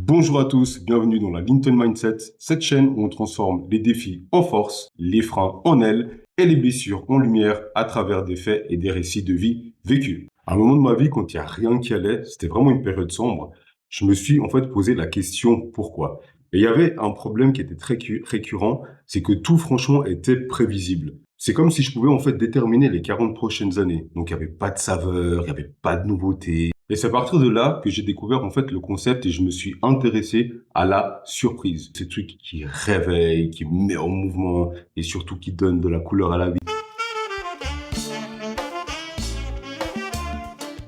Bonjour à tous, bienvenue dans la Linton Mindset, cette chaîne où on transforme les défis en force, les freins en ailes et les blessures en lumière à travers des faits et des récits de vie vécus. À un moment de ma vie, quand il n'y a rien qui allait, c'était vraiment une période sombre, je me suis en fait posé la question pourquoi. Et il y avait un problème qui était très récurrent, c'est que tout franchement était prévisible. C'est comme si je pouvais en fait déterminer les 40 prochaines années. Donc il n'y avait pas de saveur, il n'y avait pas de nouveauté. Et c'est à partir de là que j'ai découvert en fait le concept et je me suis intéressé à la surprise. Ces trucs qui réveillent, qui met en mouvement et surtout qui donnent de la couleur à la vie.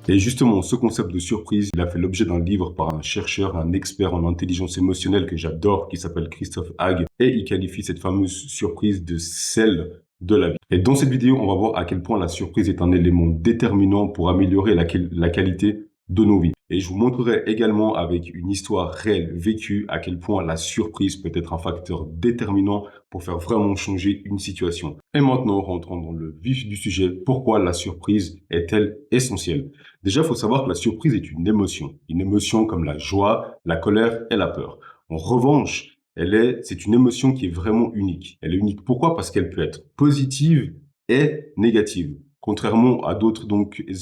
Et justement, ce concept de surprise, il a fait l'objet d'un livre par un chercheur, un expert en intelligence émotionnelle que j'adore, qui s'appelle Christophe Hague, et il qualifie cette fameuse surprise de celle de la vie. Et dans cette vidéo, on va voir à quel point la surprise est un élément déterminant pour améliorer la qualité de nos vies. Et je vous montrerai également avec une histoire réelle vécue à quel point la surprise peut être un facteur déterminant pour faire vraiment changer une situation. Et maintenant, rentrons dans le vif du sujet. Pourquoi la surprise est-elle essentielle? Déjà, il faut savoir que la surprise est une émotion comme la joie, la colère et la peur. En revanche, c'est une émotion qui est vraiment unique. Elle est unique. Pourquoi? Parce qu'elle peut être positive et négative, contrairement à d'autres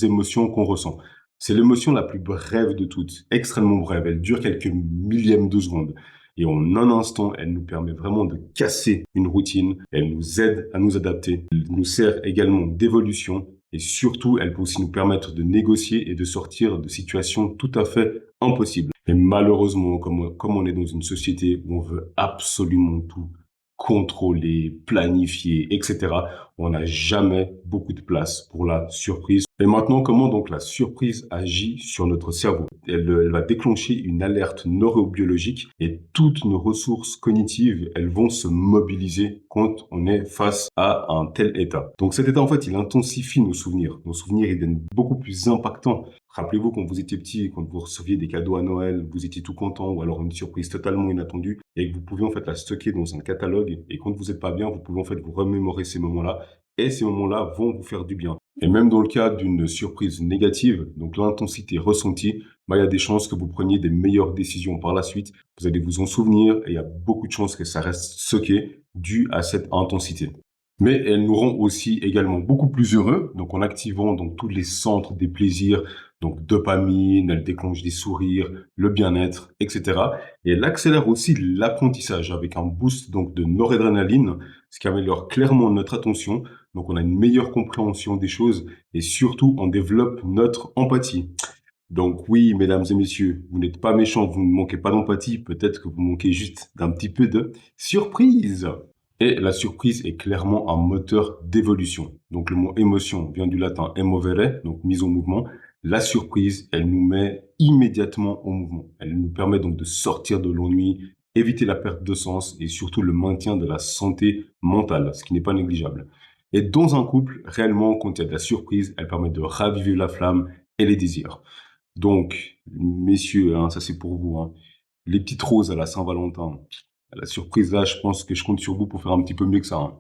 émotions qu'on ressent. C'est l'émotion la plus brève de toutes, extrêmement brève. Elle dure quelques millièmes de seconde. Et en un instant, elle nous permet vraiment de casser une routine. Elle nous aide à nous adapter. Elle nous sert également d'évolution. Et surtout, elle peut aussi nous permettre de négocier et de sortir de situations tout à fait impossibles. Et malheureusement, comme on est dans une société où on veut absolument tout contrôler, planifier, etc., on n'a jamais beaucoup de place pour la surprise. Et maintenant, comment donc la surprise agit sur notre cerveau? Elle va déclencher une alerte neurobiologique et toutes nos ressources cognitives, elles vont se mobiliser quand on est face à un tel état. Donc cet état, en fait, il intensifie nos souvenirs. Nos souvenirs, ils deviennent beaucoup plus impactants. Rappelez-vous quand vous étiez petit, quand vous receviez des cadeaux à Noël, vous étiez tout content ou alors une surprise totalement inattendue et que vous pouviez en fait la stocker dans un catalogue et quand vous n'êtes pas bien, vous pouvez en fait vous remémorer ces moments-là et ces moments-là vont vous faire du bien. Et même dans le cas d'une surprise négative, donc l'intensité ressentie, il y a des chances que vous preniez des meilleures décisions par la suite. Vous allez vous en souvenir et il y a beaucoup de chances que ça reste stocké dû à cette intensité. Mais elle nous rend aussi également beaucoup plus heureux, donc en activant donc tous les centres des plaisirs, donc dopamine, elle déclenche des sourires, le bien-être, etc. Et elle accélère aussi l'apprentissage avec un boost donc de noradrénaline, ce qui améliore clairement notre attention. Donc on a une meilleure compréhension des choses et surtout on développe notre empathie. Donc oui, mesdames et messieurs, vous n'êtes pas méchants, vous ne manquez pas d'empathie, peut-être que vous manquez juste d'un petit peu de surprise. Et la surprise est clairement un moteur d'évolution. Donc le mot émotion vient du latin emovere, donc mise en mouvement. La surprise, elle nous met immédiatement en mouvement. Elle nous permet donc de sortir de l'ennui, éviter la perte de sens et surtout le maintien de la santé mentale, ce qui n'est pas négligeable. Et dans un couple, réellement, quand il y a de la surprise, elle permet de raviver la flamme et les désirs. Donc, messieurs, hein, ça c'est pour vous, hein, les petites roses à la Saint-Valentin. La surprise là, je pense que je compte sur vous pour faire un petit peu mieux que ça, hein.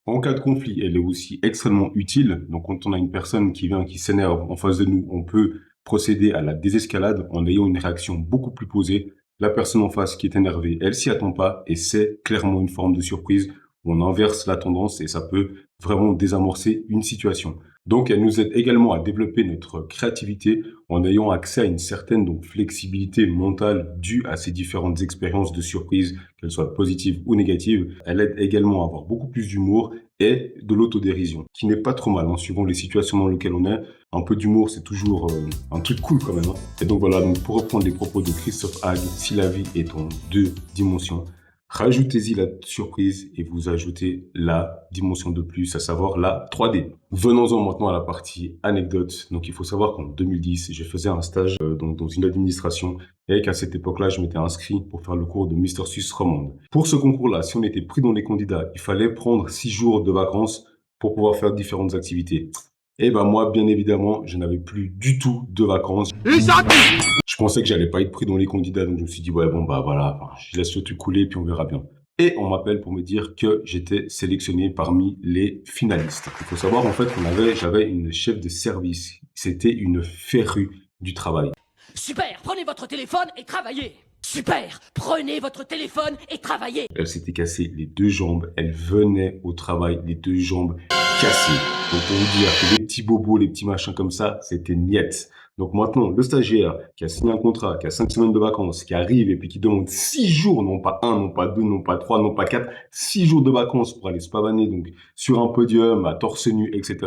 En cas de conflit, elle est aussi extrêmement utile. Donc, quand on a une personne qui vient, qui s'énerve en face de nous, on peut procéder à la désescalade en ayant une réaction beaucoup plus posée. La personne en face qui est énervée, elle s'y attend pas et c'est clairement une forme de surprise où on inverse la tendance et ça peut vraiment désamorcer une situation. Donc, elle nous aide également à développer notre créativité en ayant accès à une certaine flexibilité mentale due à ces différentes expériences de surprise, qu'elles soient positives ou négatives. Elle aide également à avoir beaucoup plus d'humour et de l'autodérision, qui n'est pas trop mal, hein, suivant les situations dans lesquelles on est. Un peu d'humour, c'est toujours un truc cool quand même, hein. Et donc voilà, donc pour reprendre les propos de Christophe Hague, si la vie est en 2 dimensions, rajoutez-y la surprise et vous ajoutez la dimension de plus, à savoir la 3D. Venons-en maintenant à la partie anecdote. Donc il faut savoir qu'en 2010, je faisais un stage donc dans une administration et qu'à cette époque-là, je m'étais inscrit pour faire le cours de Mister Suisse Romande. Pour ce concours-là, si on était pris dans les candidats, il fallait prendre 6 jours de vacances pour pouvoir faire différentes activités. Et ben moi, bien évidemment, je n'avais plus du tout de vacances. Je pensais que j'allais pas être pris dans les candidats, donc je me suis dit, ouais, bon, bah voilà, je laisse le truc couler, puis on verra bien. Et on m'appelle pour me dire que j'étais sélectionné parmi les finalistes. Il faut savoir, en fait, j'avais une chef de service. C'était une férue du travail. Super, prenez votre téléphone et travaillez. Super! Prenez votre téléphone et travaillez! Elle s'était cassé les deux jambes. Elle venait au travail, les deux jambes cassées. Donc, pour vous dire que les petits bobos, les petits machins comme ça, c'était niette. Donc maintenant, le stagiaire qui a signé un contrat, qui a 5 semaines de vacances, qui arrive et puis qui demande 6 jours, non pas un, non pas deux, non pas trois, non pas quatre, 6 jours de vacances pour aller se pavaner donc sur un podium, à torse nu, etc.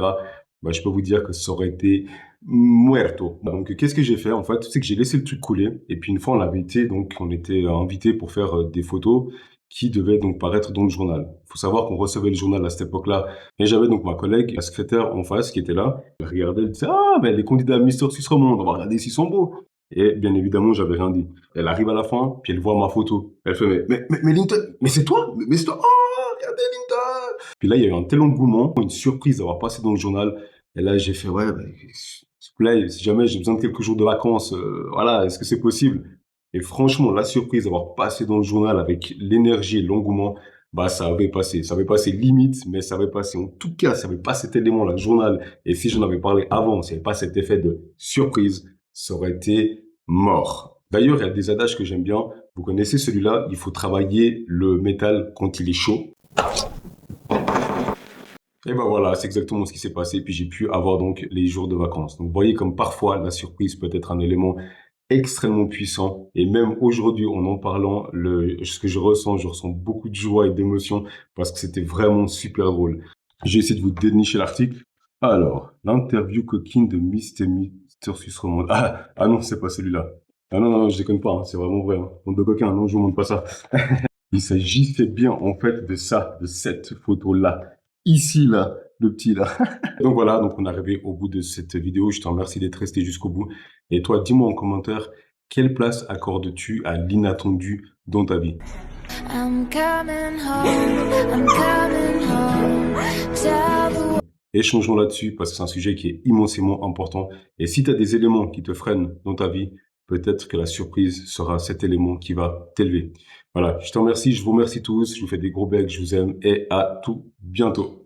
Bah, je peux vous dire que ça aurait été muerto. Donc, qu'est-ce que j'ai fait en fait? C'est que j'ai laissé le truc couler. Et puis une fois, on avait été donc on était invité pour faire des photos qui devaient donc paraître dans le journal. Il faut savoir qu'on recevait le journal à cette époque-là. Et j'avais donc ma collègue, la secrétaire en face qui était là. Elle regardait, elle disait ah ben les candidats à Mister Suisse Romande, on va regarder s'ils sont beaux. Et bien évidemment, j'avais rien dit. Elle arrive à la fin, puis elle voit ma photo. Elle fait mais Linton, mais c'est toi, mais c'est toi. Oh regardez Linton. Puis là, il y a eu un tel engouement, une surprise d'avoir passé dans le journal. Et là, j'ai fait, ouais, bah, s'il te plaît, si jamais j'ai besoin de quelques jours de vacances, voilà, est-ce que c'est possible? Et franchement, la surprise d'avoir passé dans le journal avec l'énergie et l'engouement, bah, ça avait passé. Ça avait passé limite, mais ça avait passé. En tout cas, ça avait pas cet élément-là, le journal. Et si j'en avais parlé avant, s'il n'y avait pas cet effet de surprise, ça aurait été mort. D'ailleurs, il y a des adages que j'aime bien. Vous connaissez celui-là, il faut travailler le métal quand il est chaud. Et ben voilà, c'est exactement ce qui s'est passé. Puis j'ai pu avoir donc les jours de vacances. Donc vous voyez comme parfois la surprise peut être un élément extrêmement puissant. Et même aujourd'hui, en parlant, ce que je ressens beaucoup de joie et d'émotion parce que c'était vraiment super drôle. J'ai essayé de vous dénicher l'article. Alors, l'interview coquine de Mister Suisse Romande. Ah non, c'est pas celui-là. Ah non, non, je déconne pas, hein, c'est vraiment vrai. Hein. Bande de coquins, non, je vous montre pas ça. Il s'agissait bien, en fait, de ça, de cette photo-là. Ici, là, le petit, là. Donc voilà, donc on est arrivé au bout de cette vidéo. Je te remercie d'être resté jusqu'au bout. Et toi, dis-moi en commentaire, quelle place accordes-tu à l'inattendu dans ta vie? I'm coming home, I'm coming home. Tell the Échangeons là-dessus parce que c'est un sujet qui est immensément important. Et si tu as des éléments qui te freinent dans ta vie, peut-être que la surprise sera cet élément qui va t'élever. Voilà, je te remercie, je vous remercie tous, je vous fais des gros becs, je vous aime et à tout bientôt.